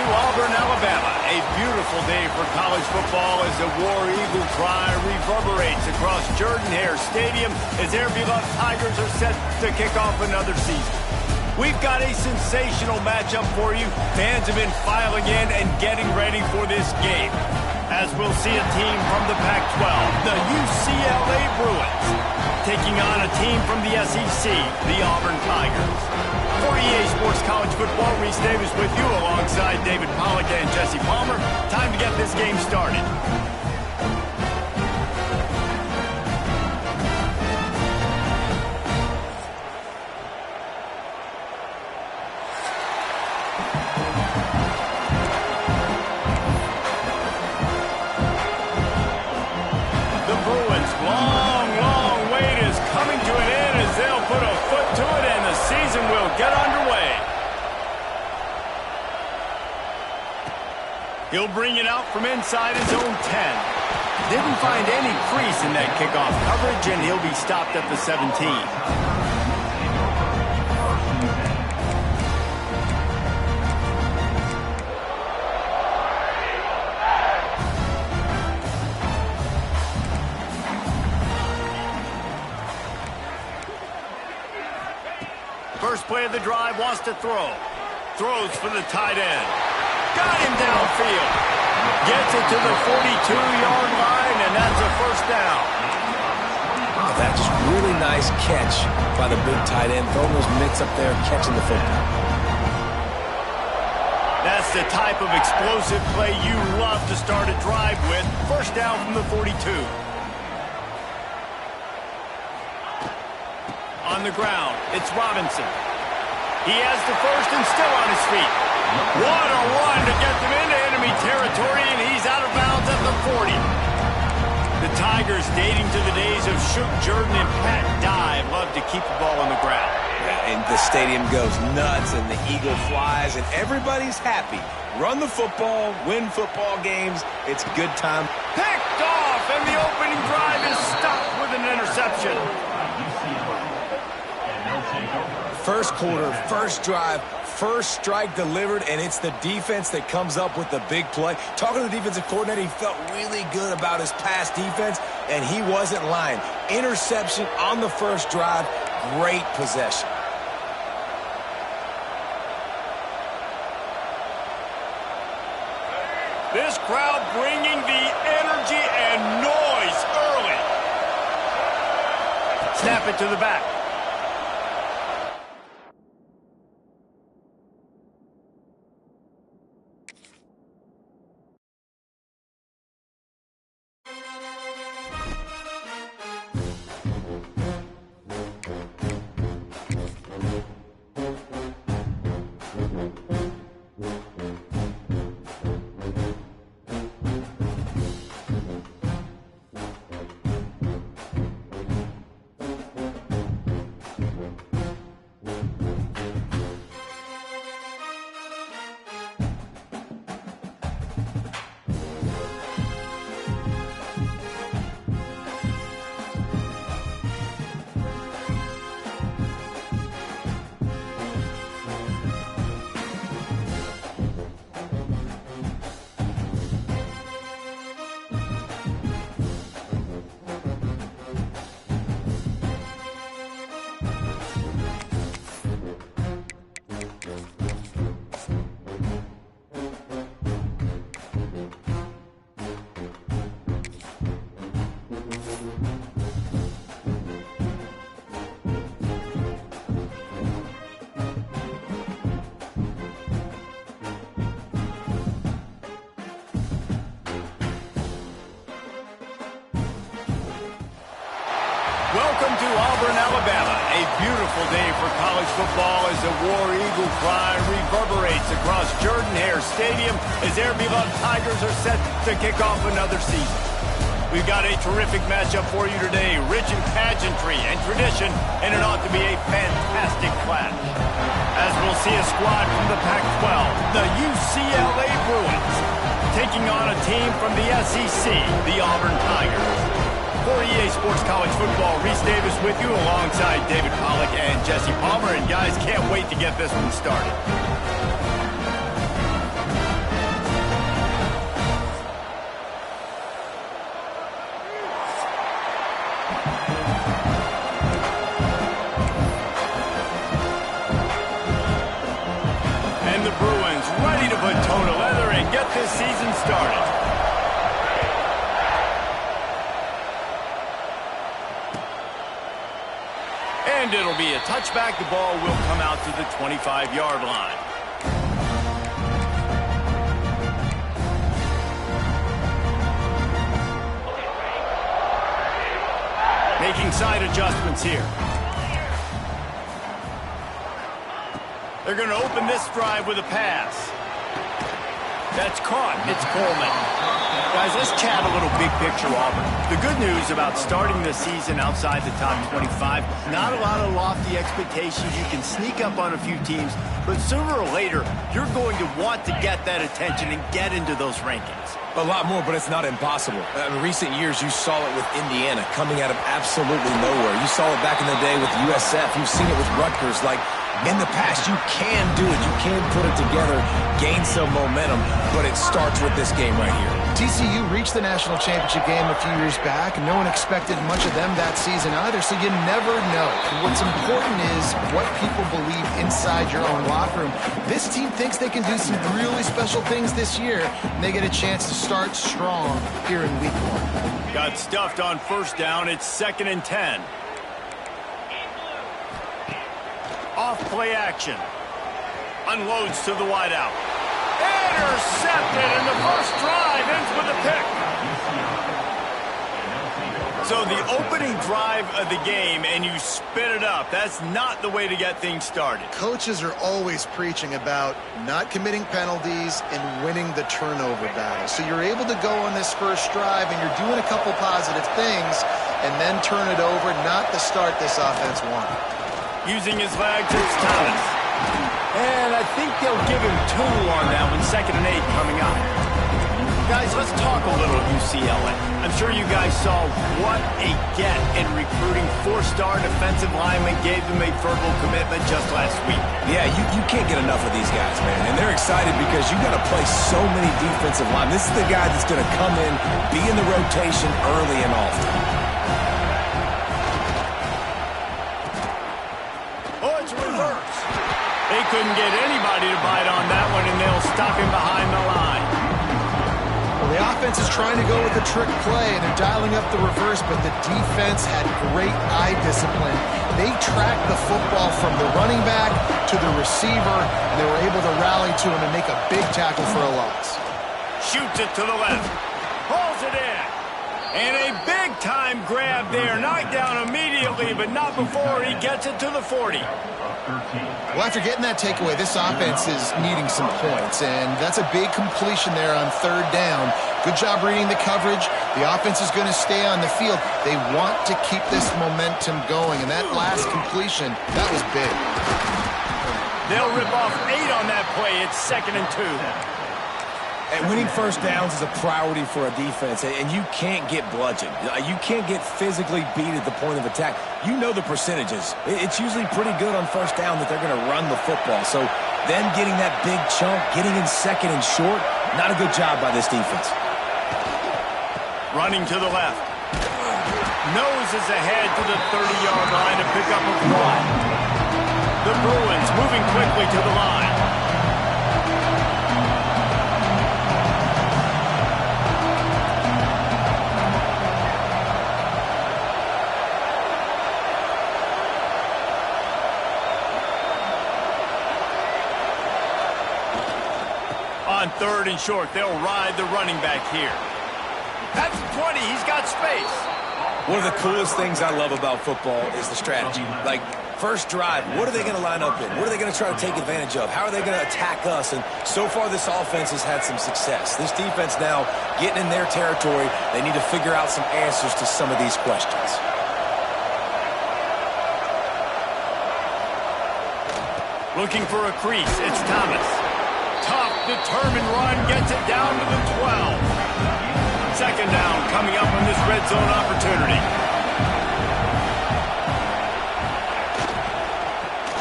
Auburn, Alabama. A beautiful day for college football as the War Eagle cry reverberates across Jordan-Hare Stadium as their beloved Tigers are set to kick off another season. We've got a sensational matchup for you. Fans have been filing in and getting ready for this game, as we'll see a team from the Pac-12, the UCLA Bruins, taking on a team from the SEC, the Auburn Tigers. For EA Sports College Football, Reese Davis with you alongside David Pollack and Jesse Palmer. Time to get this game started. The Bruins' long wait is coming to an end as they'll put a foot to it and the season will get underway. He'll bring it out from inside his own 10. Didn't find any crease in that kickoff coverage, and he'll be stopped at the 17. First play of the drive, wants to throw. Throws for the tight end. Got him downfield. Gets it to the 42-yard line, and that's a first down. Oh, that's just really nice catch by the big tight end. Throwing those mitts up there, catching the football. That's the type of explosive play you love to start a drive with. First down from the 42. On the ground, it's Robinson. He has the first and still on his feet. What a run to get them into enemy territory, and he's out of bounds at the 40. The Tigers, dating to the days of Shook Jordan and Pat Dye, love to keep the ball on the ground. Yeah, and the stadium goes nuts, and the eagle flies, and everybody's happy. Run the football, win football games. It's good time. Picked off, and the opening drive is stopped with an interception. First quarter, first drive, first strike delivered, and it's the defense that comes up with the big play. Talking to the defensive coordinator, he felt really good about his pass defense, and he wasn't lying. Interception on the first drive, great possession. This crowd bringing the energy and noise early. Snap it to the back. Welcome to Auburn, Alabama. A beautiful day for college football as the War Eagle cry reverberates across Jordan-Hare Stadium as their beloved Tigers are set to kick off another season. We've got a terrific matchup for you today, rich in pageantry and tradition, and it ought to be a fantastic clash. As we'll see a squad from the Pac-12, the UCLA Bruins, taking on a team from the SEC, the Auburn Tigers. For EA Sports College Football, Reese Davis with you alongside David Pollack and Jesse Palmer. And guys, can't wait to get this one started. get this season started. And it'll be a touchback. The ball will come out to the 25-yard line. Making side adjustments here. They're going to open this drive with a pass. That's caught. It's Coleman. Guys, let's chat a little big picture, Auburn. The good news about starting the season outside the top 25, not a lot of lofty expectations. You can sneak up on a few teams, but sooner or later, you're going to want to get that attention and get into those rankings. A lot more, but it's not impossible. In recent years, you saw it with Indiana coming out of absolutely nowhere. You saw it back in the day with USF. You've seen it with Rutgers. Like, in the past, you can do it. You can put it together, gain some momentum, but it starts with this game right here. TCU reached the national championship game a few years back, and no one expected much of them that season either, so you never know. What's important is what people believe inside your own locker room. This team thinks they can do some really special things this year, and they get a chance to start strong here in week 1. Got stuffed on first down. It's 2nd and 10. Off play action. Unloads to the wideout. Intercepted, and the first drive ends with a pick. So the opening drive of the game, and you spit it up. That's not the way to get things started. Coaches are always preaching about not committing penalties and winning the turnover battle. So you're able to go on this first drive, and you're doing a couple positive things, and then turn it over, not the start this offense wanted. Using his legs, it's Thomas. And I think they'll give him 2 on that one. 2nd and 8 coming up. Guys, let's talk a little UCLA. I'm sure you guys saw what a get in recruiting. 4-star defensive lineman gave them a verbal commitment just last week. Yeah, you can't get enough of these guys, man. And they're excited because you got to play so many defensive linemen. This is the guy that's going to come in, be in the rotation early and often. They couldn't get anybody to bite on that one, and they'll stop him behind the line. Well, the offense is trying to go with a trick play, and they're dialing up the reverse, but the defense had great eye discipline. They tracked the football from the running back to the receiver, and they were able to rally to him and make a big tackle for a loss. Shoots it to the left. Pulls it in. And a big-time grab there. Knocked down immediately, but not before he gets it to the 40. Well, after getting that takeaway, this offense is needing some points, and that's a big completion there on 3rd down. Good job reading the coverage. The offense is going to stay on the field. They want to keep this momentum going, and that last completion, that was big. They'll rip off 8 on that play. It's 2nd and 2. And winning first downs is a priority for a defense, and you can't get bludgeoned. You can't get physically beat at the point of attack. You know the percentages. It's usually pretty good on first down that they're going to run the football. So them getting that big chunk, getting in 2nd and short, not a good job by this defense. Running to the left. Noses ahead to the 30-yard line to pick up a quad. The Bruins moving quickly to the line. On 3rd and short, they'll ride the running back here. That's 20. He's got space. One of the coolest things I love about football is the strategy. Like, first drive, what are they going to line up in? What are they going to try to take advantage of? How are they going to attack us? And so far, this offense has had some success. This defense now getting in their territory. They need to figure out some answers to some of these questions. Looking for a crease. It's Thomas. Tough, determined run, gets it down to the 12. 2nd down coming up on this red zone opportunity.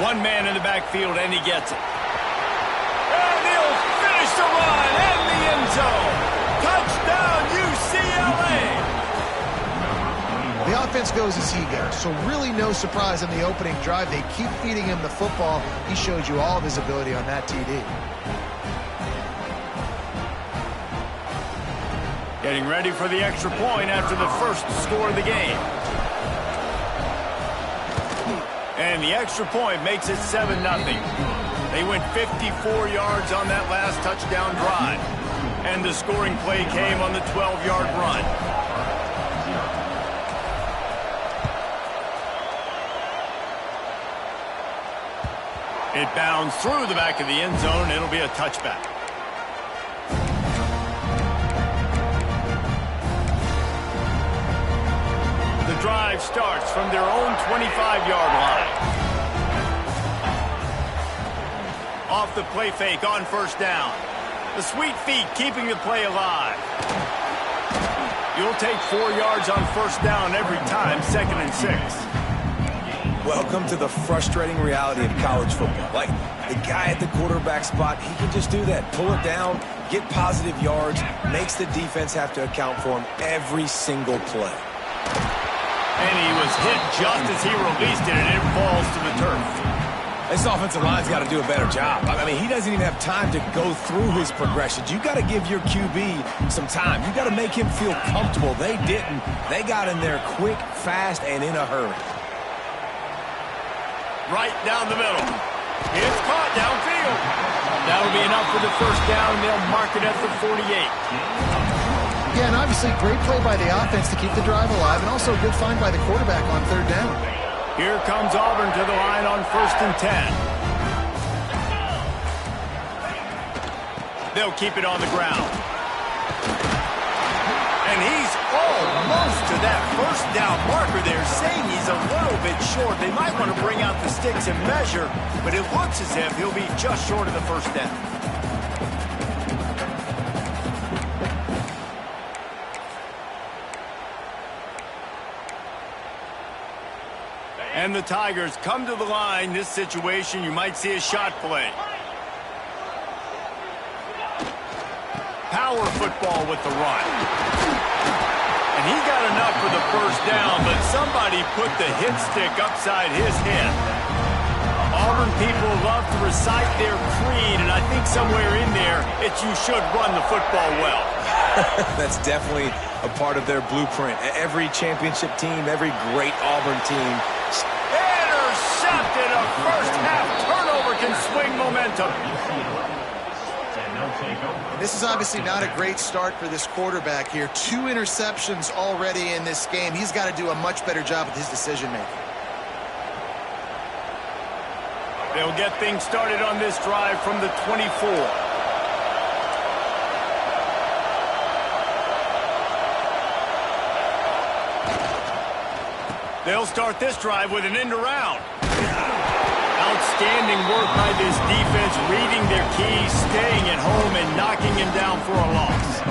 One man in the backfield, and he gets it. And he'll finish the run in the end zone. Touchdown, UCLA! The offense goes as he goes, so really no surprise in the opening drive. They keep feeding him the football. He showed you all of his ability on that TD. Getting ready for the extra point after the first score of the game. And the extra point makes it 7-0. They went 54 yards on that last touchdown drive. And the scoring play came on the 12-yard run. It bounds through the back of the end zone. It'll be a touchback. The drive starts from their own 25-yard line. Off the play fake on first down. The sweet feet keeping the play alive. You'll take 4 yards on first down every time, 2nd and 6. Welcome to the frustrating reality of college football. Like, the guy at the quarterback spot, he can just do that. Pull it down, get positive yards, makes the defense have to account for him every single play. And he was hit just as he released it, and it falls to the turf. This offensive line's got to do a better job. I mean, he doesn't even have time to go through his progressions. You got to give your QB some time. You got to make him feel comfortable. They didn't. They got in there quick, fast, and in a hurry. Right down the middle. It's caught downfield. That'll be enough for the first down. They'll mark it at the 48. Yeah, and obviously great play by the offense to keep the drive alive, and also a good find by the quarterback on third down. Here comes Auburn to the line on 1st and 10. They'll keep it on the ground. And he's almost to that first down marker there, saying he's a little bit short. They might want to bring out the sticks and measure, but it looks as if he'll be just short of the first down. And the Tigers come to the line. This situation, you might see a shot play. Power football with the run. And he got enough for the first down, but somebody put the hit stick upside his head. Auburn people love to recite their creed, and I think somewhere in there, it's you should run the football well. That's definitely a part of their blueprint. Every championship team, every great Auburn team. Intercepted. A first half turnover can swing momentum. This is obviously not a great start for this quarterback here. 2 interceptions already in this game. He's got to do a much better job with his decision-making. They'll get things started on this drive from the 24. They'll start this drive with an end around. Outstanding work by this defense, reading their keys, staying at home, and knocking him down for a loss.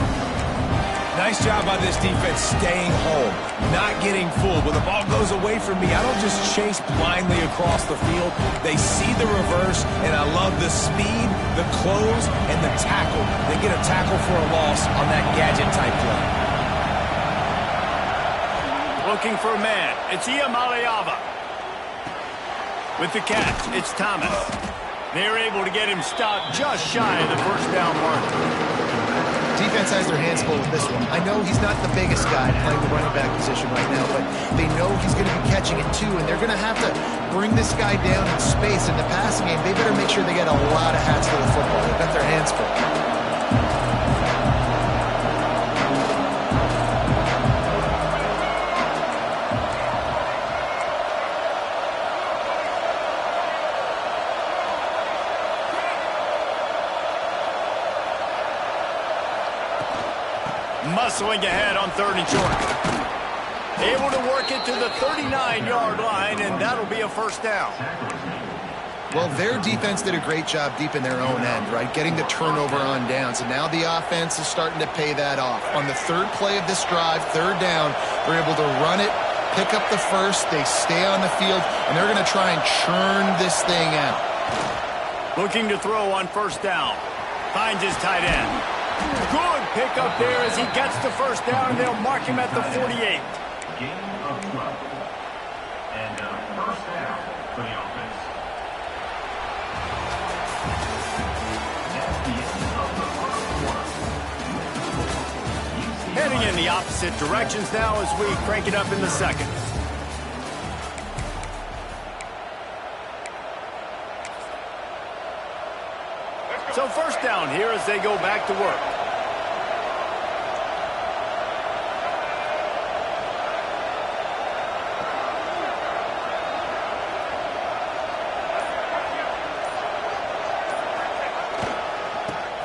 Nice job by this defense staying home, not getting fooled. When the ball goes away from me, I don't just chase blindly across the field. They see the reverse, and I love the speed, the close, and the tackle. They get a tackle for a loss on that gadget-type play. Looking for a man. It's Iamaleava. With the catch, it's Thomas. They're able to get him stopped just shy of the first down marker. Defense has their hands full with this one. I know he's not the biggest guy playing the running back position right now, but they know he's going to be catching it too, and they're going to have to bring this guy down in space. In the passing game, they better make sure they get a lot of hats to the football. They've got their hands full. Muscling ahead on 3rd and short. Able to work it to the 39-yard line, and that'll be a first down. Well, their defense did a great job deep in their own end, right? Getting the turnover on downs, and now the offense is starting to pay that off. On the 3rd play of this drive, 3rd down, they're able to run it, pick up the first, they stay on the field, and they're going to try and churn this thing out. Looking to throw on first down. Finds his tight end. Good pick up there as he gets the first down, and they'll mark him at the 48. Gain of 12. And first down for the offense. That's the end of the first quarter. Heading in the opposite directions now as we crank it up in the second. So first down here as they go back to work.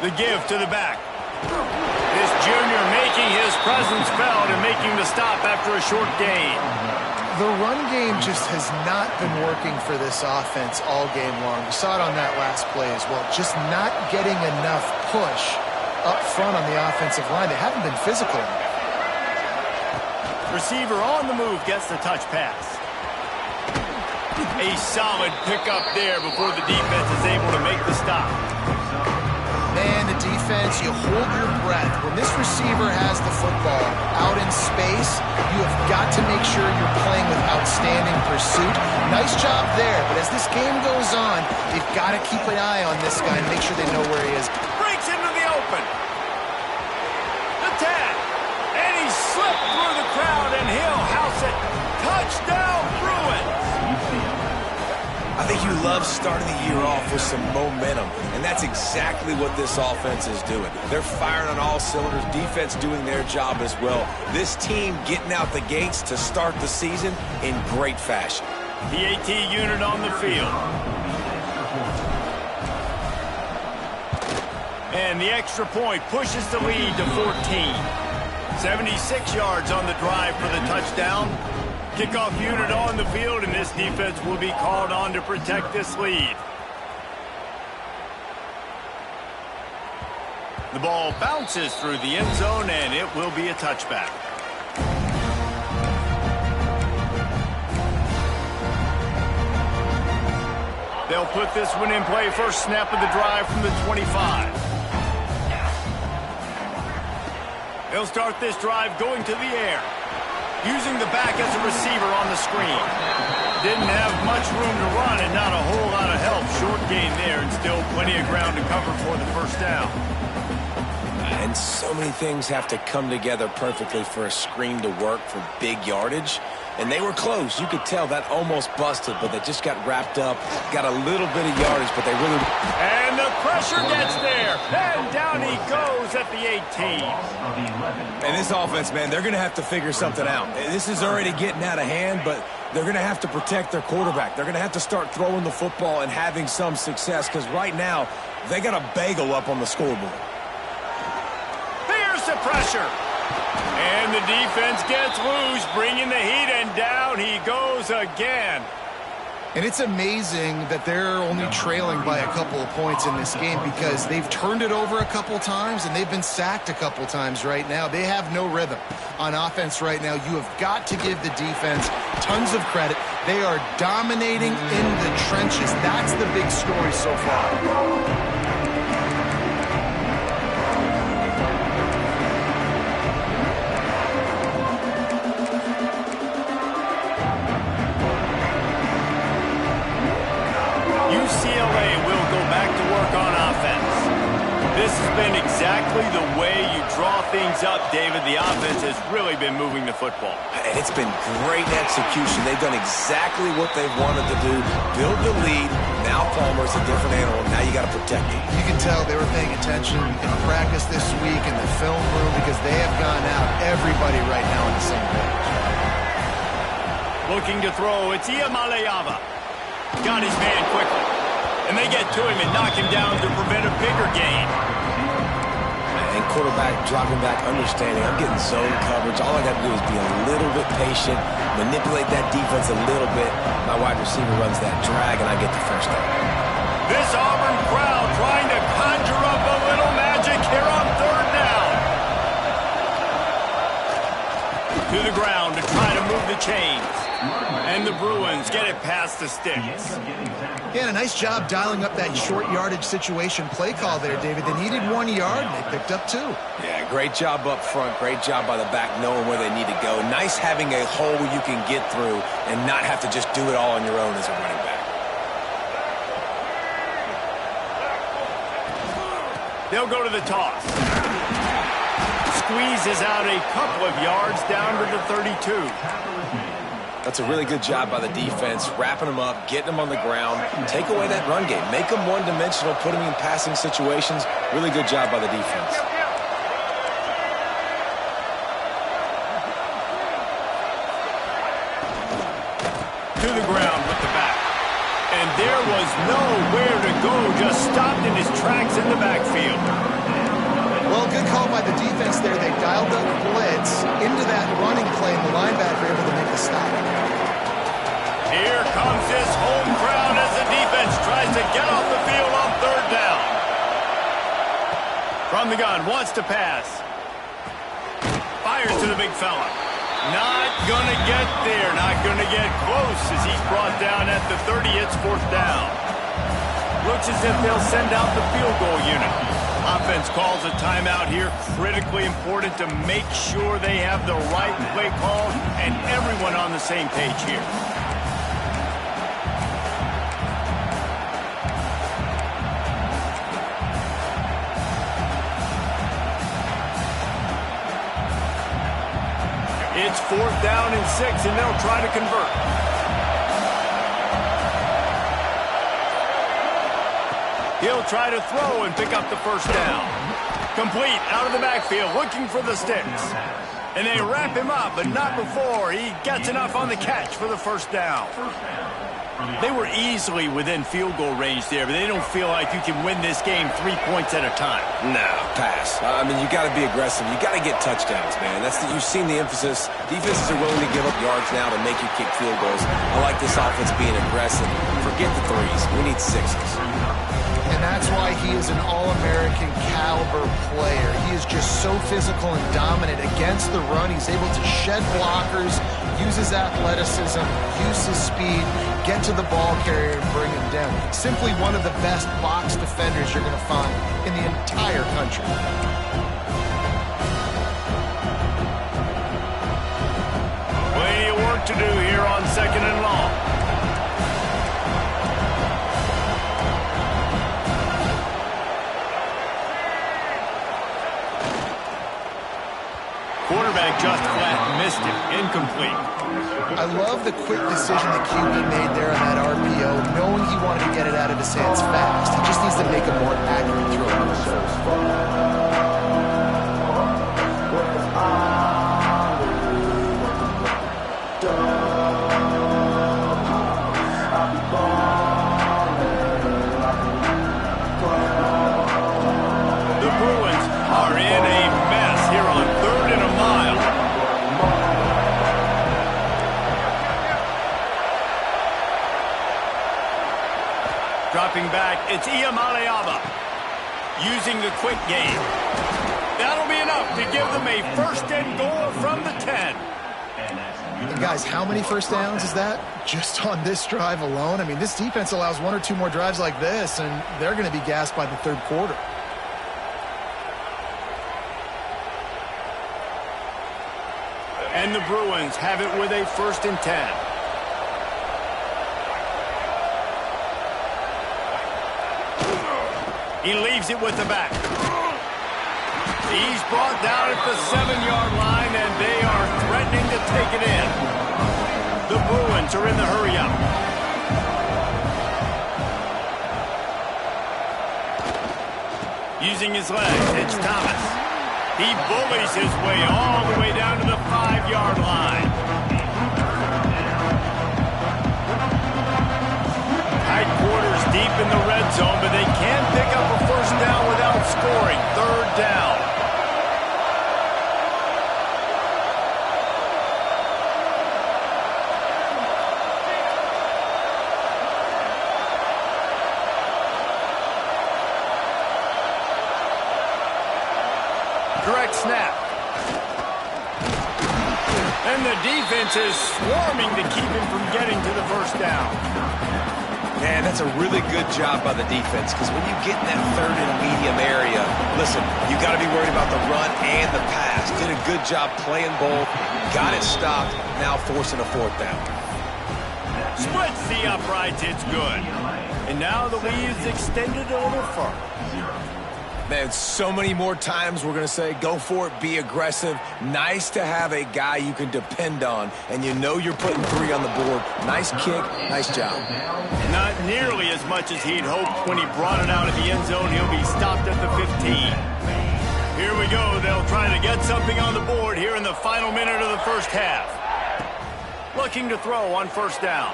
The give to the back. This junior making his presence felt and making the stop after a short gain. The run game just has not been working for this offense all game long. We saw it on that last play as well. Just not getting enough push up front on the offensive line. They haven't been physical enough. Receiver on the move gets the touch pass. A solid pickup there before the defense is able to make the stop. Man, the defense, you hold your breath. When this receiver has the football out in space, you have got to make sure you're playing with outstanding pursuit. Nice job there, but as this game goes on, they've got to keep an eye on this guy and make sure they know where he is. Breaks into the open. The tag. And he slipped through the crowd, and he'll house it. Touchdown, Bruins. I think you love starting the year off with some momentum, and that's exactly what this offense is doing. They're firing on all cylinders, defense doing their job as well. This team getting out the gates to start the season in great fashion. The AT unit on the field. And the extra point pushes the lead to 14. 76 yards on the drive for the touchdown. Kickoff unit on the field, and this defense will be called on to protect this lead. The ball bounces through the end zone, and it will be a touchback. They'll put this one in play first snap of the drive from the 25. They'll start this drive going to the air, using the back as a receiver on the screen. Didn't have much room to run and not a whole lot of help. Short gain there and still plenty of ground to cover for the first down. And so many things have to come together perfectly for a screen to work for big yardage. And they were close. You could tell that almost busted, but they just got wrapped up, got a little bit of yardage, but they really... And the pressure gets there. And down he goes at the 18. And this offense, man, they're going to have to figure something out. This is already getting out of hand, but they're going to have to protect their quarterback. They're going to have to start throwing the football and having some success, because right now, they got a bagel up on the scoreboard. Here's the pressure. And the defense gets loose, bringing the heat, and down he goes again. And it's amazing that they're only trailing by a couple of points in this game because they've turned it over a couple times and they've been sacked a couple times right now. They have no rhythm on offense right now. You have got to give the defense tons of credit. They are dominating in the trenches. That's the big story so far. UCLA will go back to work on offense. This has been exactly the way you draw things up, David. The offense has really been moving the football. And it's been great execution. They've done exactly what they've wanted to do. Build the lead. Now Palmer's a different animal. Now you got to protect him. You can tell they were paying attention in practice this week in the film room because they have gone out, everybody right now on the same page. Looking to throw, it's Iamaleava. Got his man quickly. And they get to him and knock him down to prevent a bigger gain. And quarterback dropping back, understanding I'm getting zone coverage. All I got to do is be a little bit patient, manipulate that defense a little bit. My wide receiver runs that drag, and I get the first down. This Auburn crowd trying to conjure up a little magic here on third down. To the ground to try to move the chains. And the Bruins get it past the sticks. Yeah, and a nice job dialing up that short yardage situation play call there, David. They needed 1 yard, and they picked up 2. Yeah, great job up front. Great job by the back knowing where they need to go. Nice having a hole where you can get through and not have to just do it all on your own as a running back. They'll go to the toss. squeezes out a couple of yards down to the 32. That's a really good job by the defense, wrapping them up, getting them on the ground. Take away that run game. Make them one-dimensional, put them in passing situations. Really good job by the defense. To the ground with the back. And there was nowhere to go, just stopped in his tracks in the backfield. Well, good call by the defense there. They dialed up blitz into that running play, and the linebacker able to make the stop. Here comes his home crowd as the defense tries to get off the field on third down. From the gun, wants to pass. Fires to the big fella. Not gonna get there, not gonna get close as he's brought down at the 30. It's fourth down. Looks as if they'll send out the field goal unit. Offense calls a timeout here. Critically important to make sure they have the right play call and everyone on the same page here. It's fourth down and 6, and they'll try to convert. He'll try to throw and pick up the first down. Complete out of the backfield, looking for the sticks. And they wrap him up, but not before he gets enough on the catch for the first down. They were easily within field goal range there, but they don't feel like you can win this game 3 points at a time. No, pass. I mean, you got to be aggressive. You got to get touchdowns, man. You've seen the emphasis. Defenses are willing to give up yards now to make you kick field goals. I like this offense being aggressive. Forget the threes. We need sixes. And that's why he is an All-American caliber player. He is just so physical and dominant against the run. He's able to shed blockers, use his athleticism, use his speed, get to the ball carrier and bring him down. Simply one of the best box defenders you're going to find in the entire country. Plenty of work to do here on second and long. Quarterback just flat missed it. Incomplete. I love the quick decision the QB made there on that RPO, knowing he wanted to get it out of his hands fast. He just needs to make a more accurate throw. The Bruins are in a mess here on 3rd and a mile. Dropping back, it's Iamaleava using the quick game. That'll be enough to give them a first and goal from the 10. And guys, how many first downs is that? Just on this drive alone? I mean, this defense allows 1 or 2 more drives like this, and they're going to be gassed by the third quarter. And the Bruins have it with a 1st and 10. He leaves it with the back. He's brought down at the 7-yard line, and they are threatening to take it in. The Bruins are in the hurry-up. Using his legs, it's Thomas. He bullies his way all the way down to the 5-yard line. Tight quarters deep in the red zone, but they can't pick up a first down without scoring. 3rd down. Direct snap. And the defense is swarming to keep him from getting to the first down. Man, that's a really good job by the defense, because when you get in that 3rd and medium area, listen, you got to be worried about the run and the pass. Did a good job playing both, got it stopped, now forcing a 4th down. Splits the uprights, it's good. And now the lead is extended a little further. Man, so many more times we're going to say, go for it, be aggressive. Nice to have a guy you can depend on, and you know you're putting 3 on the board. Nice kick, nice job. Not nearly as much as he'd hoped when he brought it out of the end zone. He'll be stopped at the 15. Here we go. They'll try to get something on the board here in the final minute of the first half. Looking to throw on first down.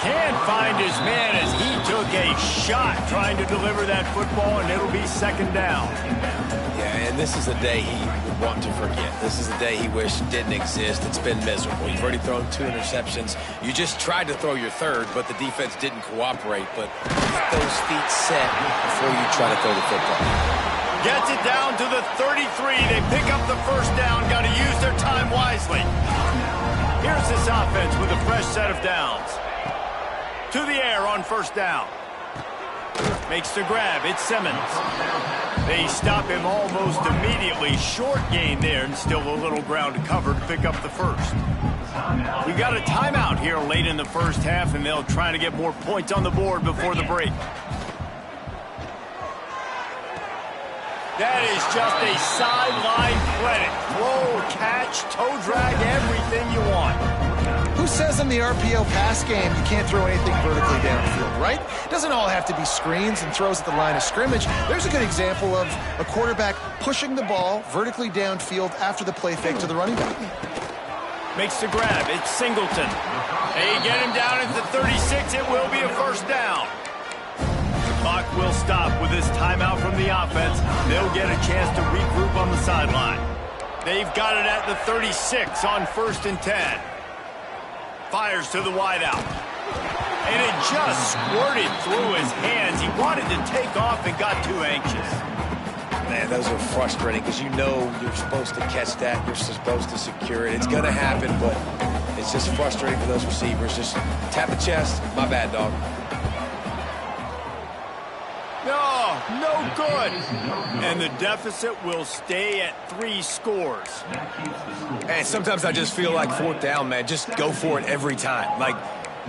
Can't find his man as he took a shot trying to deliver that football, and it'll be second down. Yeah, and this is a day he would want to forget. This is a day he wished didn't exist. It's been miserable. You've already thrown 2 interceptions. You just tried to throw your third, but the defense didn't cooperate. But get those feet set before you try to throw the football. Gets it down to the 33. They pick up the first down. Got to use their time wisely. Here's this offense with a fresh set of downs. To the air on first down. Makes the grab. It's Simmons. They stop him almost immediately. Short gain there, and still a little ground to cover to pick up the first. We got a timeout here late in the first half, and they'll try to get more points on the board before the break. That is just a sideline play. Throw, catch, toe drag, everything you want. Who says in the RPO pass game you can't throw anything vertically downfield, right? It doesn't all have to be screens and throws at the line of scrimmage. There's a good example of a quarterback pushing the ball vertically downfield after the play fake to the running back. Makes the grab. It's Singleton. They get him down at the 36. It will be a first down. The clock will stop with this timeout from the offense. They'll get a chance to regroup on the sideline. They've got it at the 36 on 1st and 10. Fires to the wideout. And it just squirted through his hands. He wanted to take off and got too anxious. Man, those are frustrating because you know you're supposed to catch that. You're supposed to secure it. It's going to happen, but it's just frustrating for those receivers. Just tap the chest. My bad, dog. No good. And the deficit will stay at 3 scores. And sometimes I just feel like 4th down, man. Just go for it every time. Like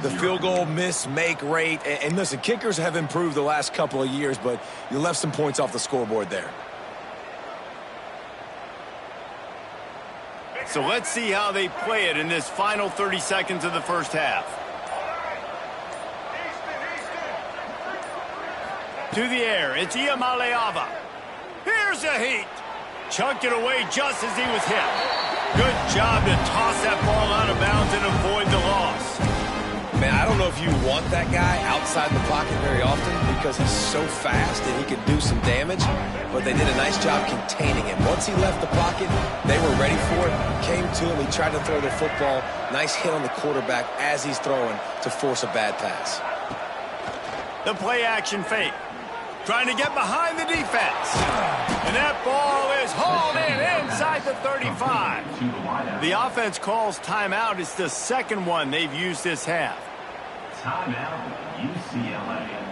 the field goal miss-make rate. And listen, kickers have improved the last couple of years, but you left some points off the scoreboard there. So let's see how they play it in this final 30 seconds of the first half. To the air, it's Iamaleava. Here's a heat. Chunked it away just as he was hit. Good job to toss that ball out of bounds and avoid the loss. Man, I don't know if you want that guy outside the pocket very often because he's so fast and he can do some damage, but they did a nice job containing him. Once he left the pocket, they were ready for it, came to him, he tried to throw the football. Nice hit on the quarterback as he's throwing to force a bad pass. The play action fake. Trying to get behind the defense. And that ball is hauled in inside the 35. The offense calls timeout. It's the second one they've used this half. Timeout, UCLA.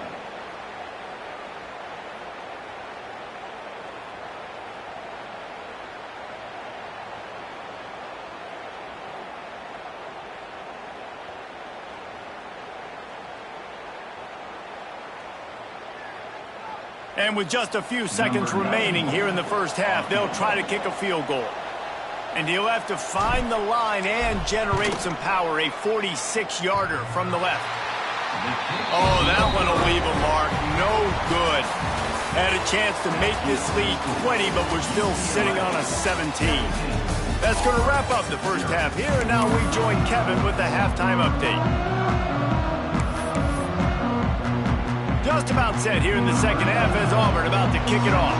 And with just a few seconds remaining here in the first half, they'll try to kick a field goal. And he'll have to find the line and generate some power, a 46-yarder from the left. Oh, that one will leave a mark. No good. Had a chance to make this lead 20, but we're still sitting on a 17. That's going to wrap up the first half here, and now we join Kevin with the halftime update. Just about set here in the second half as Auburn about to kick it off.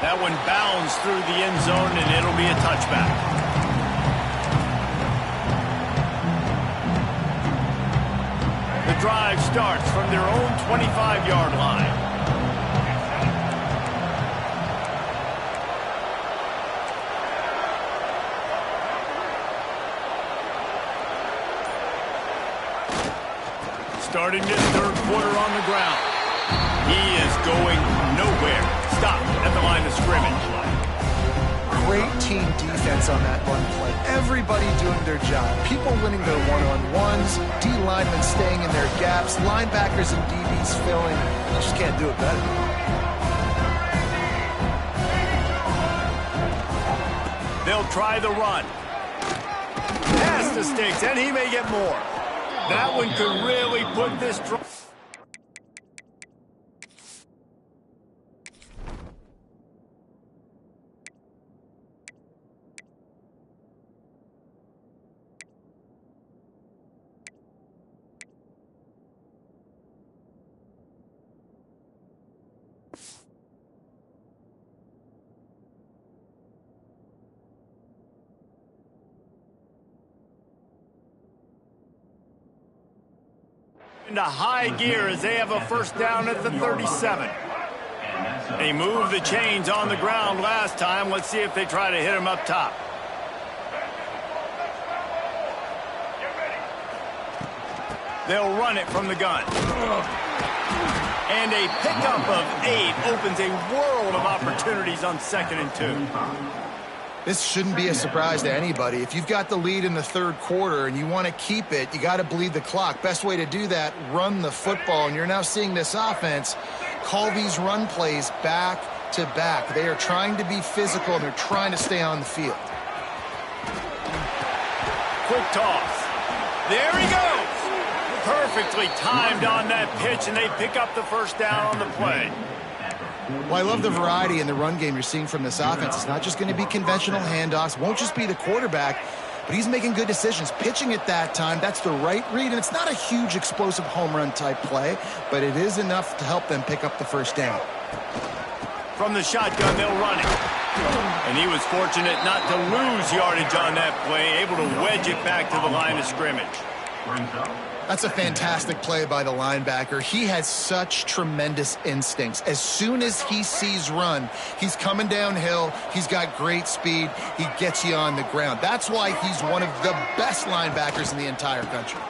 That one bounds through the end zone, and it'll be a touchback. The drive starts from their own 25-yard line. Starting this third quarter on the ground. He is going nowhere. Stop at the line of scrimmage. Great team defense defense on that run play. Everybody doing their job. People winning their one-on-ones, D linemen staying in their gaps, linebackers and DBs filling. You just can't do it better. They'll try the run. Pass to Sticks, and he may get more. That one could really put this drive. Into high gear as they have a first down at the 37. They moved the chains on the ground last time. Let's see if they try to hit him up top. They'll run it from the gun. And a pickup of 8 opens a world of opportunities on 2nd and 2. This shouldn't be a surprise to anybody. If you've got the lead in the third quarter and you want to keep it, you got to bleed the clock. Best way to do that, run the football. And you're now seeing this offense call these run plays back to back. They are trying to be physical, and they're trying to stay on the field. Quick toss. There he goes. Perfectly timed on that pitch, and they pick up the first down on the play. Well, I love the variety in the run game you're seeing from this offense. It's not just going to be conventional handoffs. Won't just be the quarterback, but he's making good decisions. Pitching at that time, that's the right read, and it's not a huge explosive home run type play, but it is enough to help them pick up the first down. From the shotgun, they'll run it. And he was fortunate not to lose yardage on that play, able to wedge it back to the line of scrimmage. That's a fantastic play by the linebacker. He has such tremendous instincts. As soon as he sees run, he's coming downhill. He's got great speed. He gets you on the ground. That's why he's one of the best linebackers in the entire country.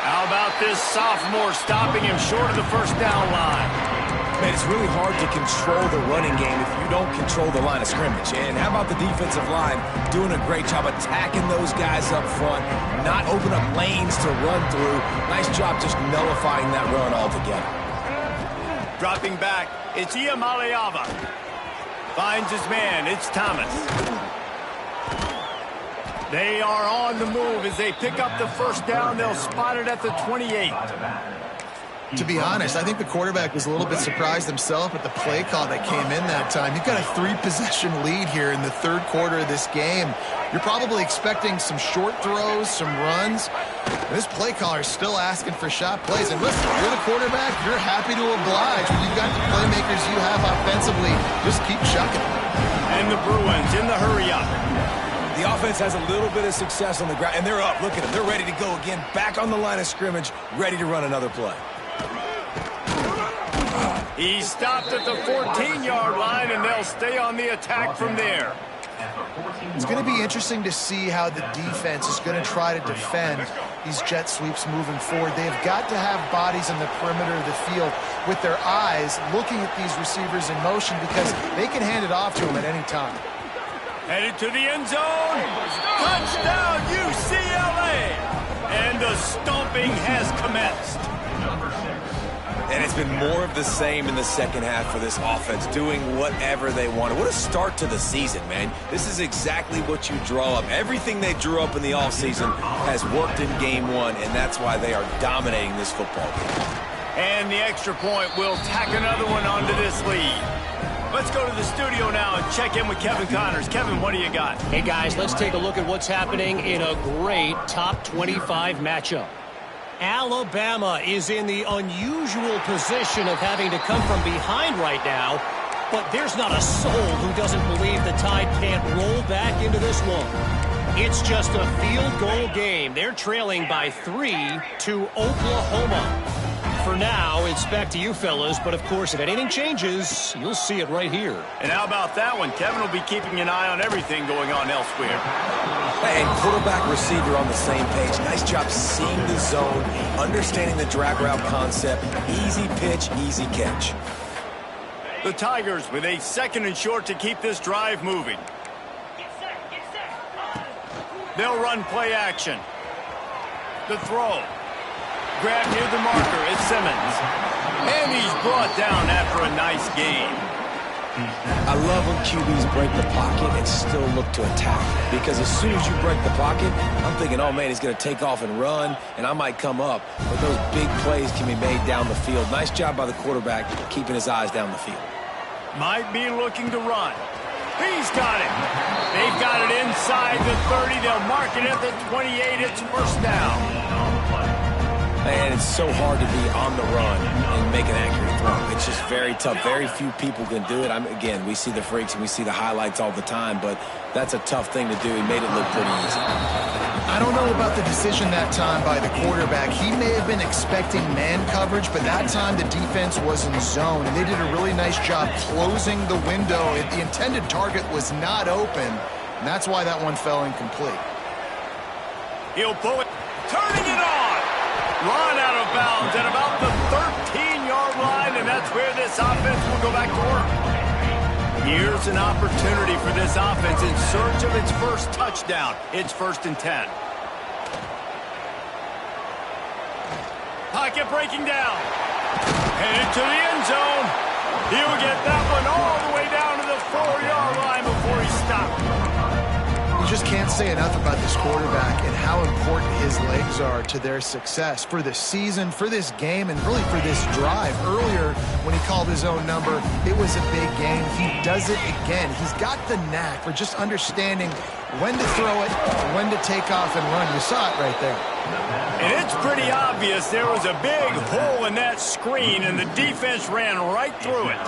How about this sophomore stopping him short of the first down line? Man, it's really hard to control the running game if you don't control the line of scrimmage. And how about the defensive line doing a great job attacking those guys up front, not open up lanes to run through. Nice job just nullifying that run altogether. Dropping back, it's Iamaleava. Finds his man, it's Thomas. They are on the move as they pick up the first down. They'll spot it at the 28. To be honest, I think the quarterback was a little bit surprised himself at the play call that came in that time. You've got a 3-possession lead here in the third quarter of this game. You're probably expecting some short throws, some runs. And this play caller is still asking for shot plays. And listen, if you're the quarterback, you're happy to oblige. When you've got the playmakers you have offensively, just keep chucking. And the Bruins in the hurry-up. The offense has a little bit of success on the ground, and they're up. Look at them. They're ready to go again, back on the line of scrimmage, ready to run another play. He stopped at the 14-yard line, and they'll stay on the attack from there. It's going to be interesting to see how the defense is going to try to defend these jet sweeps moving forward. They have got to have bodies in the perimeter of the field with their eyes looking at these receivers in motion because they can hand it off to them at any time. Headed to the end zone. Touchdown, UCLA! And the stomping has commenced. And it's been more of the same in the second half for this offense, doing whatever they want. What a start to the season, man. This is exactly what you draw up. Everything they drew up in the offseason has worked in game one, and that's why they are dominating this football game. And the extra point will tack another one onto this lead. Let's go to the studio now and check in with Kevin Connors. Kevin, what do you got? Hey, guys, let's take a look at what's happening in a great top 25 matchup. Alabama is in the unusual position of having to come from behind right now, but there's not a soul who doesn't believe the Tide can't roll back into this one. It's just a field goal game. They're trailing by 3 to Oklahoma. For now, it's back to you fellas, but of course, if anything changes, you'll see it right here. And how about that one? Kevin will be keeping an eye on everything going on elsewhere. And quarterback, receiver on the same page. Nice job seeing the zone, understanding the drag route concept. Easy pitch, easy catch. The Tigers with a 2nd and short to keep this drive moving. They'll run play action. The throw. Grab near the marker. It's Simmons. And he's brought down after a nice game. I love when QBs break the pocket and still look to attack. Because as soon as you break the pocket, I'm thinking, oh, man, he's going to take off and run, and I might come up. But those big plays can be made down the field. Nice job by the quarterback keeping his eyes down the field. Might be looking to run. He's got it. They've got it inside the 30. They'll mark it at the 28. It's first down. Man, it's so hard to be on the run and make an accurate throw. It's just very tough. Very few people can do it. Again, we see the freaks and we see the highlights all the time, but that's a tough thing to do. He made it look pretty easy. I don't know about the decision that time by the quarterback. He may have been expecting man coverage, but that time the defense was in zone, and they did a really nice job closing the window. The intended target was not open, and that's why that one fell incomplete. He'll pull it, turning it on. Run out of bounds at about the 13-yard line, and that's where this offense will go back to work. Here's an opportunity for this offense in search of its first touchdown. It's 1st and 10. Pocket breaking down. Headed to the end zone. He'll get that one all the way down to the 4-yard line before he stopped. You just can't say enough about this quarterback and how important his legs are to their success for the season, for this game, and really for this drive. Earlier, when he called his own number, it was a big game. He does it again. He's got the knack for just understanding when to throw it, when to take off and run. You saw it right there. And it's pretty obvious there was a big hole in that screen, and the defense ran right through it.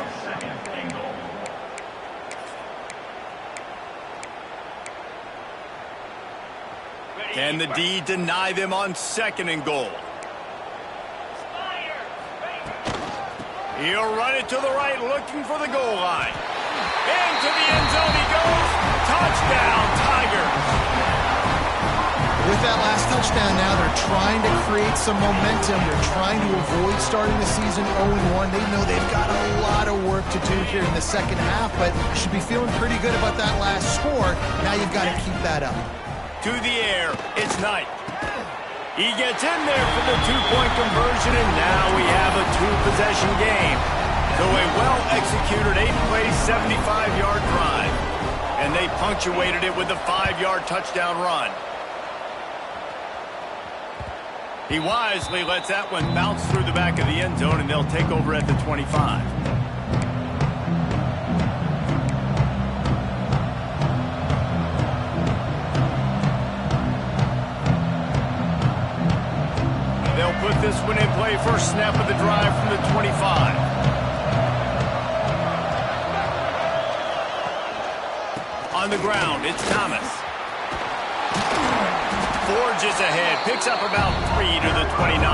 Can the D deny them on 2nd and goal? He'll run it to the right, looking for the goal line. Into the end zone he goes. Touchdown, Tigers. With that last touchdown now, they're trying to create some momentum. They're trying to avoid starting the season 0-1. They know they've got a lot of work to do here in the second half, but you should be feeling pretty good about that last score. Now you've got to keep that up. To the air, it's Knight. He gets in there for the 2-point conversion, and now we have a 2-possession game. So a well-executed 8-play, 75-yard drive. And they punctuated it with a 5-yard touchdown run. He wisely lets that one bounce through the back of the end zone, and they'll take over at the 25. They'll put this one in play. First snap of the drive from the 25. On the ground, it's Thomas. Forges ahead, picks up about 3 to the 29.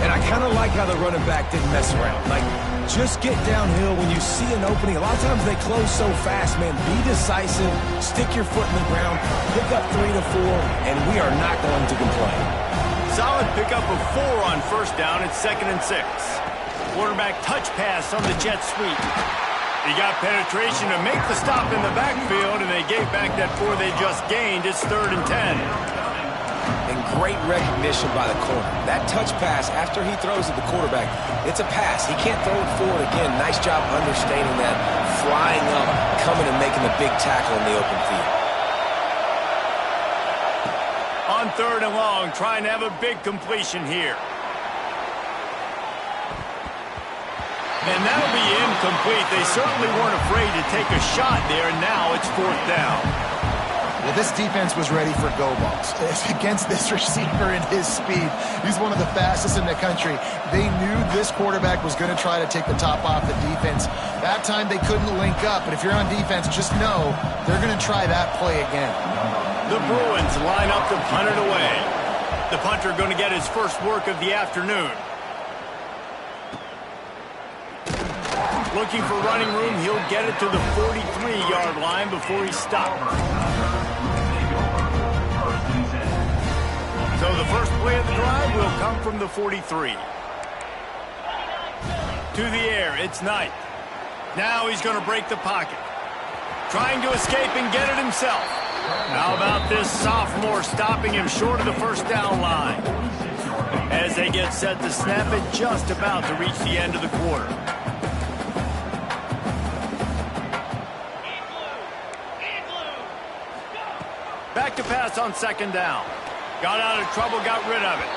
And I kind of like how the running back didn't mess around. Like, just get downhill when you see an opening. A lot of times they close so fast, man. Be decisive, stick your foot in the ground, pick up 3 to 4, and we are not going to complain. Solid pickup of 4 on first down. It's 2nd and 6. Quarterback touch pass on the jet sweep. He got penetration to make the stop in the backfield, and they gave back that 4 they just gained. It's 3rd and 10. And great recognition by the corner. That touch pass, after he throws at the quarterback, it's a pass. He can't throw it forward again. Nice job understanding that, flying up, coming and making the big tackle in the open field. On 3rd and long, trying to have a big completion here. And that'll be incomplete. They certainly weren't afraid to take a shot there, and now it's 4th down. Well, this defense was ready for go balls. Against this receiver and his speed, he's one of the fastest in the country. They knew this quarterback was going to try to take the top off the defense. That time they couldn't link up, but if you're on defense, just know they're going to try that play again. The Bruins line up to punt it away. The punter going to get his first work of the afternoon. Looking for running room, he'll get it to the 43-yard line before he stops. So the first play of the drive will come from the 43. To the air, it's Knight. Now he's going to break the pocket. Trying to escape and get it himself. How about this sophomore stopping him short of the first down line? As they get set to snap it, just about to reach the end of the quarter. Back to pass on second down. Got out of trouble, got rid of it.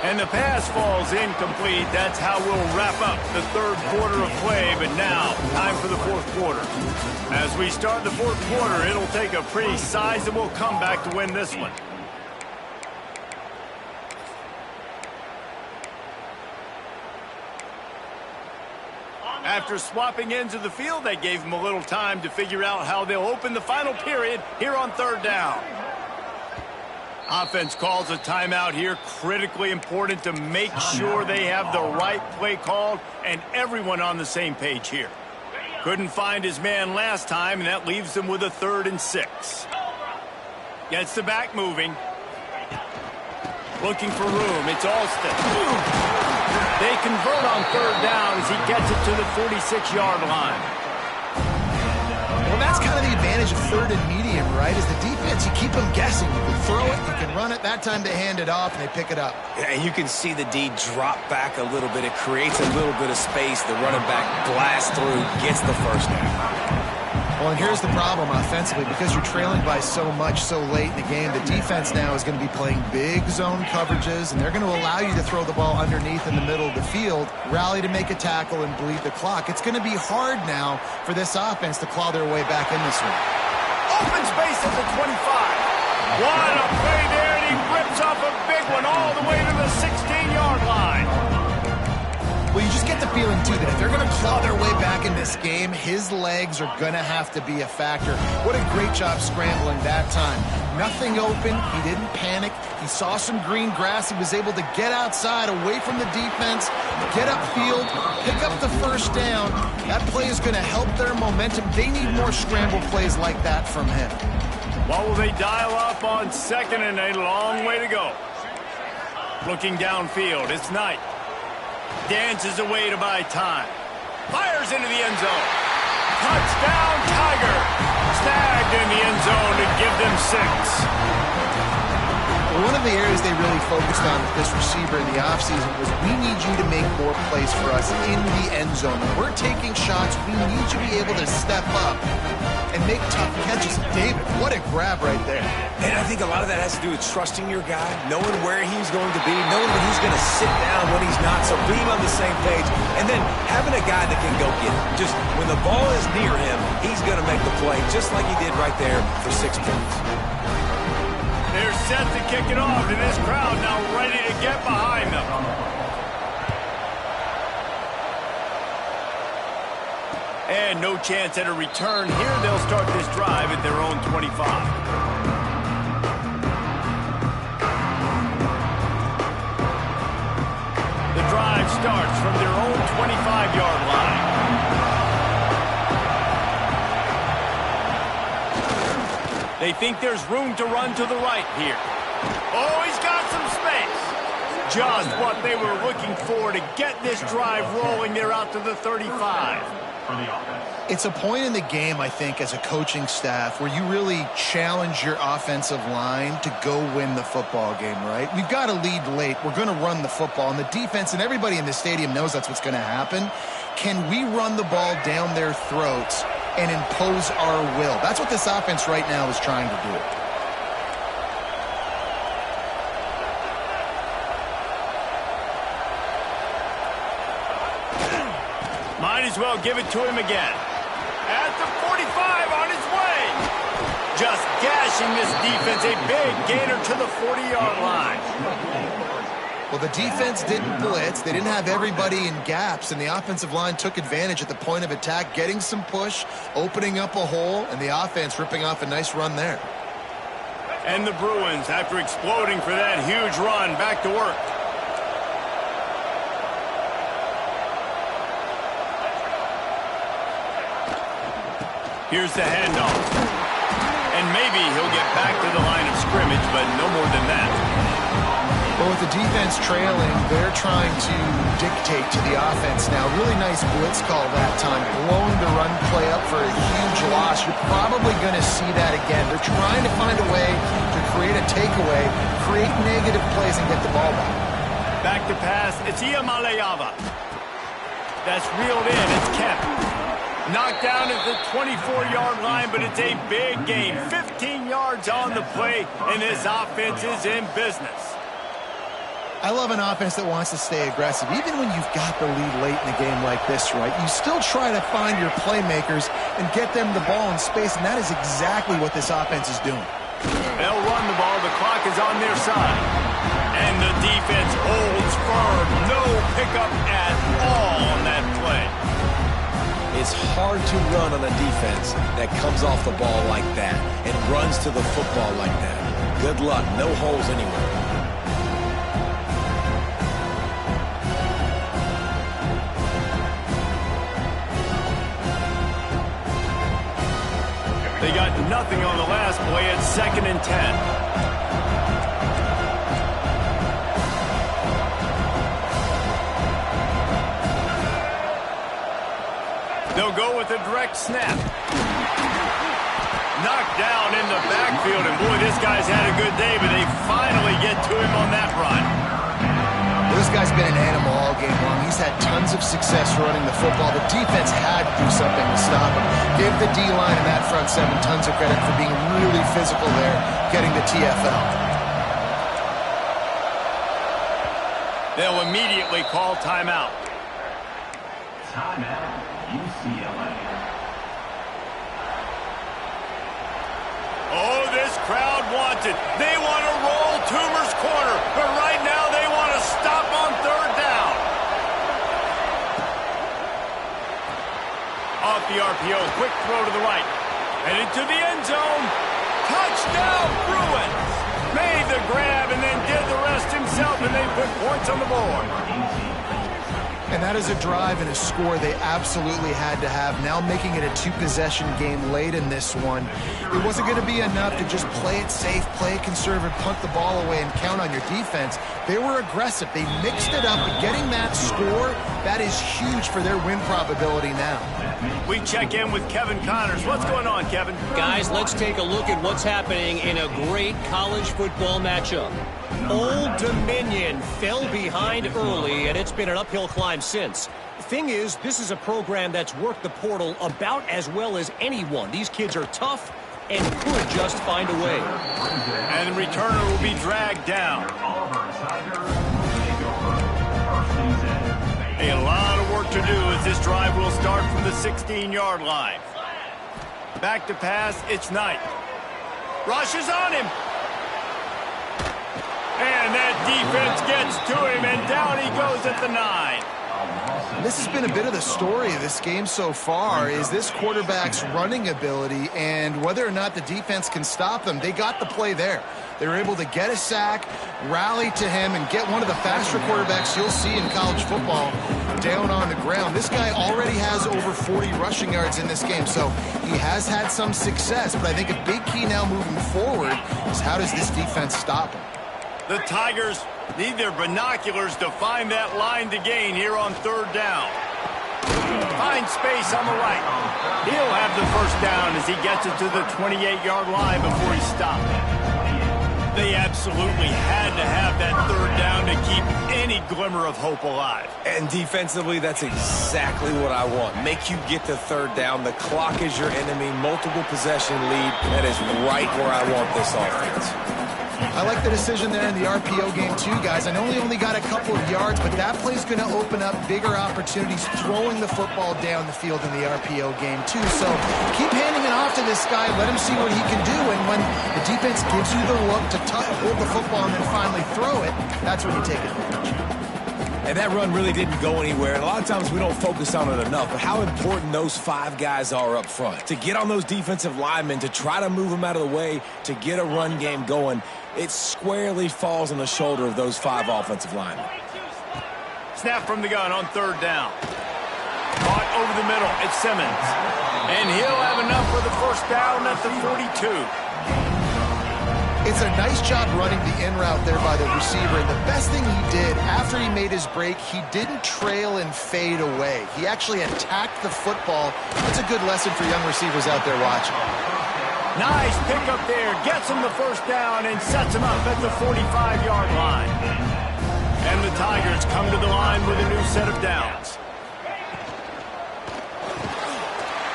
And the pass falls incomplete. That's how we'll wrap up the third quarter of play. But now, time for the fourth quarter. As we start the fourth quarter, it'll take a pretty sizable comeback to win this one. After swapping ends of the field, they gave him a little time to figure out how they'll open the final period here on third down. Offense calls a timeout here. Critically important to make sure they have the right play called and everyone on the same page here. Couldn't find his man last time, and that leaves them with a 3rd and 6. Gets the back moving. Looking for room. It's Alston. They convert on third down as he gets it to the 46-yard line. Well, that's kind of the advantage of third and medium, right? Is the defense, you keep them guessing. You can throw it, you can run it. That time they hand it off and they pick it up. Yeah, and you can see the D drop back a little bit. It creates a little bit of space. The running back blasts through, gets the first down. Well, and here's the problem offensively. Because you're trailing by so much so late in the game, the defense now is going to be playing big zone coverages, and they're going to allow you to throw the ball underneath in the middle of the field, rally to make a tackle, and bleed the clock. It's going to be hard now for this offense to claw their way back in this one. Open space at the 25. What a play there, and he rips off a big one all the way to the 16-yard line. Well, you just get the feeling, too, that if they're going to claw their way back in this game, his legs are going to have to be a factor. What a great job scrambling that time. Nothing open. He didn't panic. He saw some green grass. He was able to get outside, away from the defense, get upfield, pick up the first down. That play is going to help their momentum. They need more scramble plays like that from him. What will they dial up on second, and a long way to go? Looking downfield, it's Knight. Dances away to buy time. Fires into the end zone. Touchdown, Tiger. Snagged in the end zone to give them 6. One of the areas they really focused on with this receiver in the offseason was, we need you to make more plays for us in the end zone. When we're taking shots, we need you to be able to step up and make tough catches. David, what a grab right there. And I think a lot of that has to do with trusting your guy, knowing where he's going to be, knowing when he's going to sit down, when he's not, so being on the same page, and then having a guy that can go get it. Just when the ball is near him, he's going to make the play, just like he did right there for 6 points. They're set to kick it off, and this crowd now ready to get behind them. And no chance at a return here. They'll start this drive at their own 25. The drive starts from their own 25-yard line. They think there's room to run to the right here. Oh, he's got some space. Just what they were looking for to get this drive rolling. They're out to the 35. It's a point in the game, I think, as a coaching staff where you really challenge your offensive line to go win the football game, right? We've got to lead late. We're going to run the football. And the defense and everybody in the stadium knows that's what's going to happen. Can we run the ball down their throats and impose our will? That's what this offense right now is trying to do. Might as well give it to him again. At the 45, on his way. Just gashing this defense. A big gainer to the 40-yard line. Well, the defense didn't blitz. They didn't have everybody in gaps, and the offensive line took advantage at the point of attack, getting some push, opening up a hole, and the offense ripping off a nice run there. And the Bruins, after exploding for that huge run, back to work. Here's the handoff. And maybe he'll get back to the line of scrimmage, but no more than that. Well, with the defense trailing, they're trying to dictate to the offense now. Really nice blitz call that time, blowing the run play up for a huge loss. You're probably going to see that again. They're trying to find a way to create a takeaway, create negative plays, and get the ball back. Back to pass. It's Iamaleava. That's reeled in. It's kept. Knocked down at the 24-yard line, but it's a big gain. 15 yards on the play, and this offense is in business. I love an offense that wants to stay aggressive. Even when you've got the lead late in a game like this, right, you still try to find your playmakers and get them the ball in space, and that is exactly what this offense is doing. They'll run the ball. The clock is on their side. And the defense holds firm. No pickup at all on that play. It's hard to run on a defense that comes off the ball like that and runs to the football like that. Good luck. No holes anywhere. They got nothing on the last play. It's 2nd and 10. They'll go with a direct snap. Knocked down in the backfield, and boy, this guy's had a good day, but they finally get to him on that run. Well, this guy's been an animal all game long. He's had tons of success running the football. The defense had to do something to stop him. Give the D-line and that front seven tons of credit for being really physical there, getting the TFL. They'll immediately call timeout. Timeout, UCLA. Oh, this crowd wants it. They want to roll Toomer's corner, but right now they want to stop on 3rd down. Off the RPO, quick throw to the right. Headed to the end zone. Touchdown, Bruins. Made the grab and then did the rest himself, and they put points on the board. And that is a drive and a score they absolutely had to have. Now making it a 2-possession game late in this one. It wasn't going to be enough to just play it safe, play it conservative, punt the ball away, and count on your defense. They were aggressive. They mixed it up, but getting that score, that is huge for their win probability now. We check in with Kevin Connors. What's going on, Kevin? Guys, let's take a look at what's happening in a great college football matchup. Old Dominion fell behind early, and it's been an uphill climb since. The thing is, this is a program that's worked the portal about as well as anyone. These kids are tough and could just find a way. And the returner will be dragged down. A lot of work to do as this drive will start from the 16-yard line. Back to pass, it's Knight. Rushes on him. And that defense gets to him, and down he goes at the 9. This has been a bit of the story of this game so far, is this quarterback's running ability and whether or not the defense can stop them. They got the play there. They were able to get a sack, rally to him, and get one of the faster quarterbacks you'll see in college football down on the ground. This guy already has over 40 rushing yards in this game, so he has had some success, but I think a big key now moving forward is how does this defense stop him? The Tigers need their binoculars to find that line to gain here on 3rd down. Find space on the right. He'll have the first down as he gets it to the 28-yard line before he stopped. They absolutely had to have that 3rd down to keep any glimmer of hope alive. And defensively, that's exactly what I want. Make you get the 3rd down. The clock is your enemy. Multiple possession lead. That is right where I want this offense. I like the decision there in the RPO game too, guys. I know he only got a couple of yards, but that play's going to open up bigger opportunities throwing the football down the field in the RPO game too. So keep handing it off to this guy. Let him see what he can do. And when the defense gives you the look to hold the football and then finally throw it, that's when you take advantage. And that run really didn't go anywhere. And a lot of times we don't focus on it enough, but how important those 5 guys are up front. To get on those defensive linemen, to try to move them out of the way, to get a run game going, it squarely falls on the shoulder of those 5 offensive linemen. Snap from the gun on 3rd down. Caught over the middle. It's Simmons. And he'll have enough for the first down at the 42. It's a nice job running the in route there by the receiver, and the best thing he did after he made his break, he didn't trail and fade away. He actually attacked the football. That's a good lesson for young receivers out there watching. Nice pickup there. Gets him the first down and sets him up at the 45-yard line. And the Tigers come to the line with a new set of downs.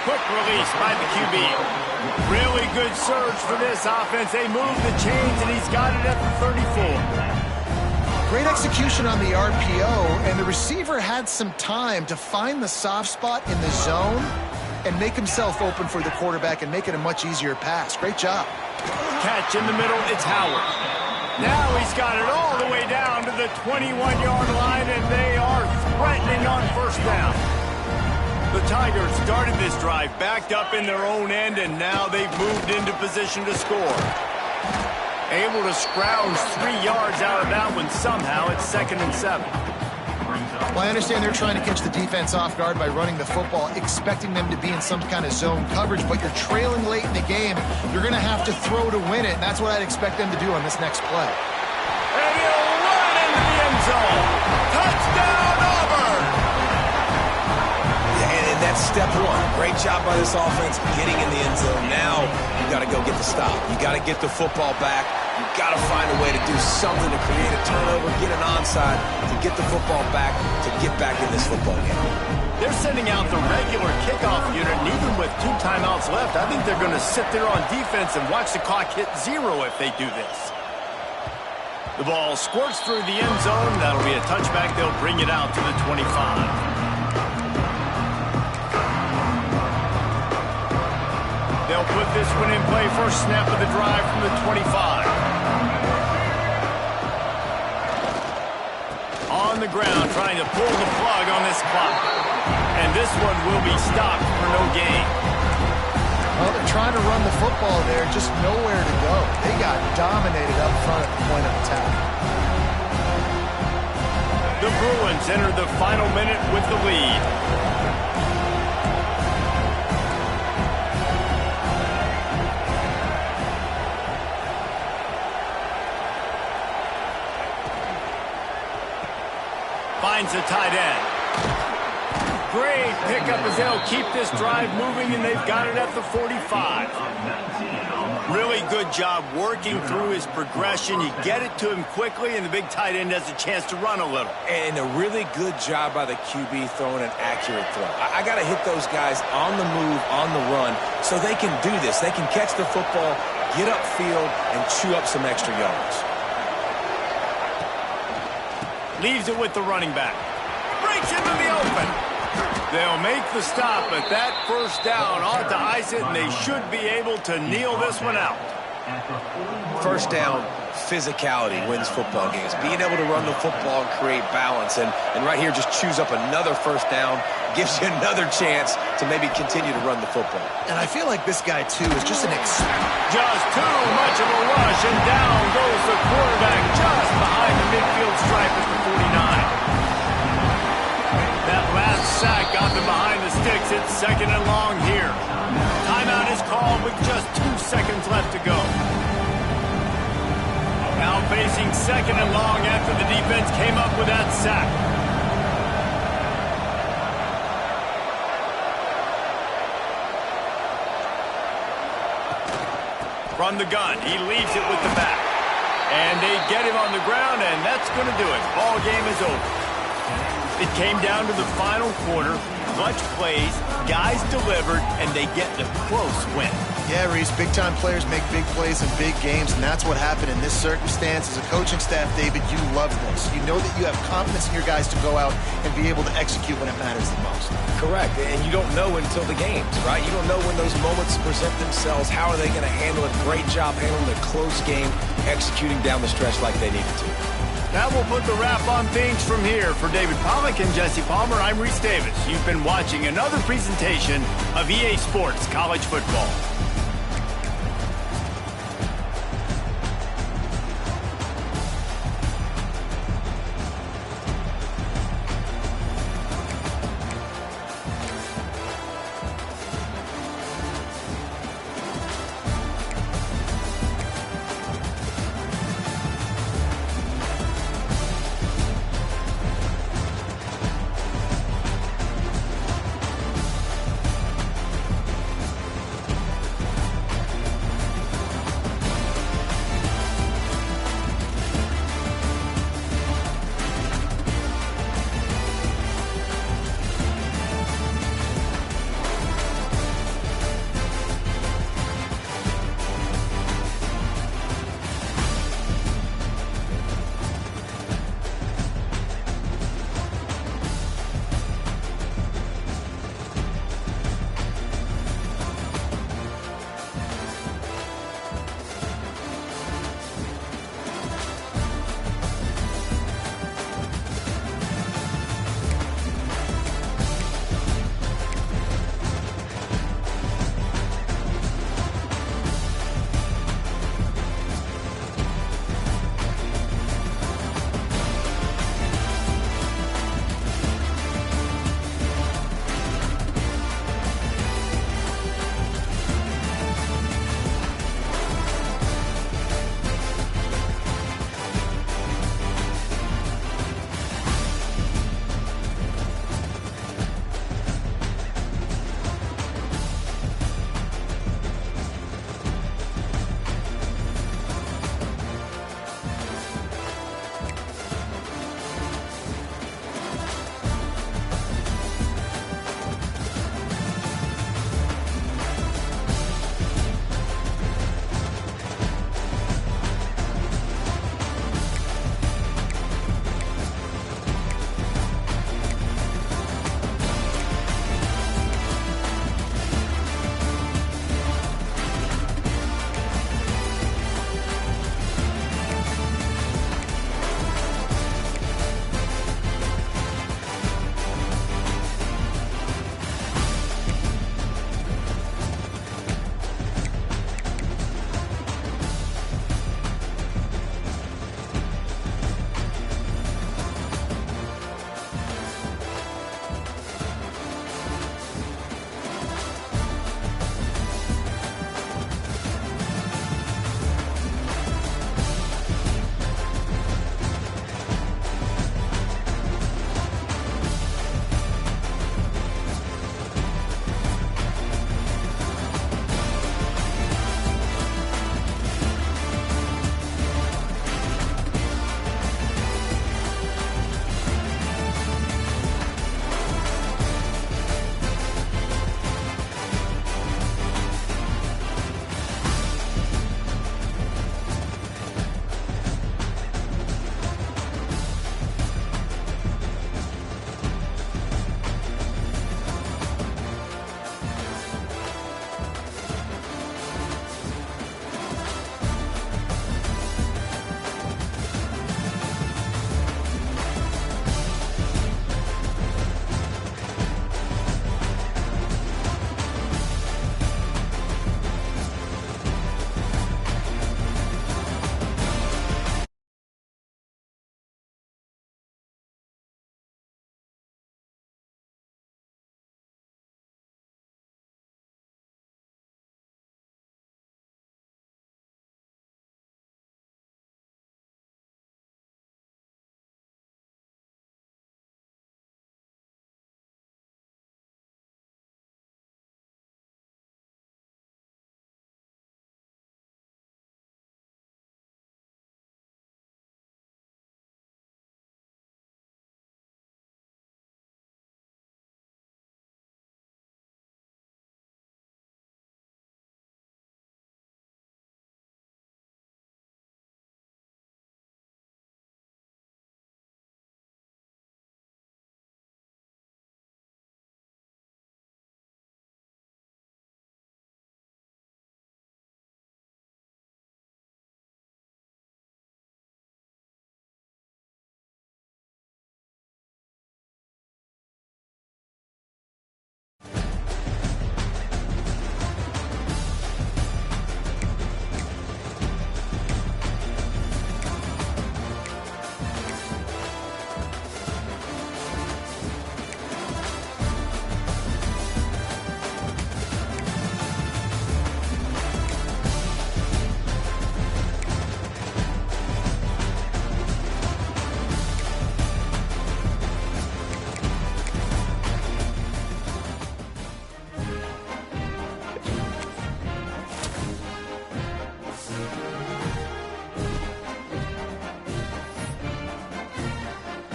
Quick release by the QB. Really good surge for this offense. They move the chains, and he's got it at the 34. Great execution on the RPO, and the receiver had some time to find the soft spot in the zone and make himself open for the quarterback and make it a much easier pass. Great job. Catch in the middle, it's Howard. Now he's got it all the way down to the 21-yard line, and they are threatening on first down. The Tigers started this drive backed up in their own end, and now they've moved into position to score. Able to scrounge 3 yards out of that one somehow. It's 2nd and 7. Well, I understand they're trying to catch the defense off guard by running the football, expecting them to be in some kind of zone coverage, but you're trailing late in the game. You're going to have to throw to win it, and that's what I'd expect them to do on this next play. And he'll run into the end zone. Touchdown, Auburn! And that's step one. Great job by this offense getting in the end zone. Now you got to go get the stop. You got to get the football back. You got to find a way to do something to create a turnover, get an onside, to get the football back, to get back in this football game. They're sending out the regular kickoff unit, and even with 2 timeouts left, I think they're going to sit there on defense and watch the clock hit 0 if they do this. The ball squirts through the end zone. That'll be a touchback. They'll bring it out to the 25. They'll put this one in play. First snap of the drive from the 25. On the ground, trying to pull the plug on this clock. And this one will be stopped for no gain. Well, they're trying to run the football there, just nowhere to go. They got dominated up front at the point of attack. The Bruins enter the final minute with the lead. Finds a tight end. Great pickup as they'll keep this drive moving, and they've got it at the 45. Really good job working through his progression. You get it to him quickly, and the big tight end has a chance to run a little. And a really good job by the QB throwing an accurate throw. I got to hit those guys on the move, on the run, so they can do this. They can catch the football, get upfield, and chew up some extra yards. Leaves it with the running back. Breaks into the open. They'll make the stop, but that first down ought to ice it, and they should be able to kneel this one out. First down, physicality wins football games. Being able to run the football and create balance, and right here just chews up another first down, gives you another chance to maybe continue to run the football. And I feel like this guy, too, is just just too much of a rush, and down goes the quarterback just behind the midfield stripe at the 49. That last sack got them behind the sticks. It's 2nd and long here. Timeout is called with just 2 seconds left to go. Now facing 2nd and long after the defense came up with that sack. From the gun, he leaves it with the back. And they get him on the ground, and that's going to do it. Ball game is over. It came down to the final quarter. Clutch plays, guys delivered, and they get the close win. Yeah, Reese, big-time players make big plays in big games, and that's what happened in this circumstance. As a coaching staff, David, you love this. You know that you have confidence in your guys to go out and be able to execute when it matters the most. Correct, and you don't know until the games, right? You don't know when those moments present themselves. How are they going to handle it? Great job handling a close game, executing down the stretch like they needed to. That will put the wrap on things from here. For David Pollack and Jesse Palmer, I'm Reese Davis. You've been watching another presentation of EA Sports College Football.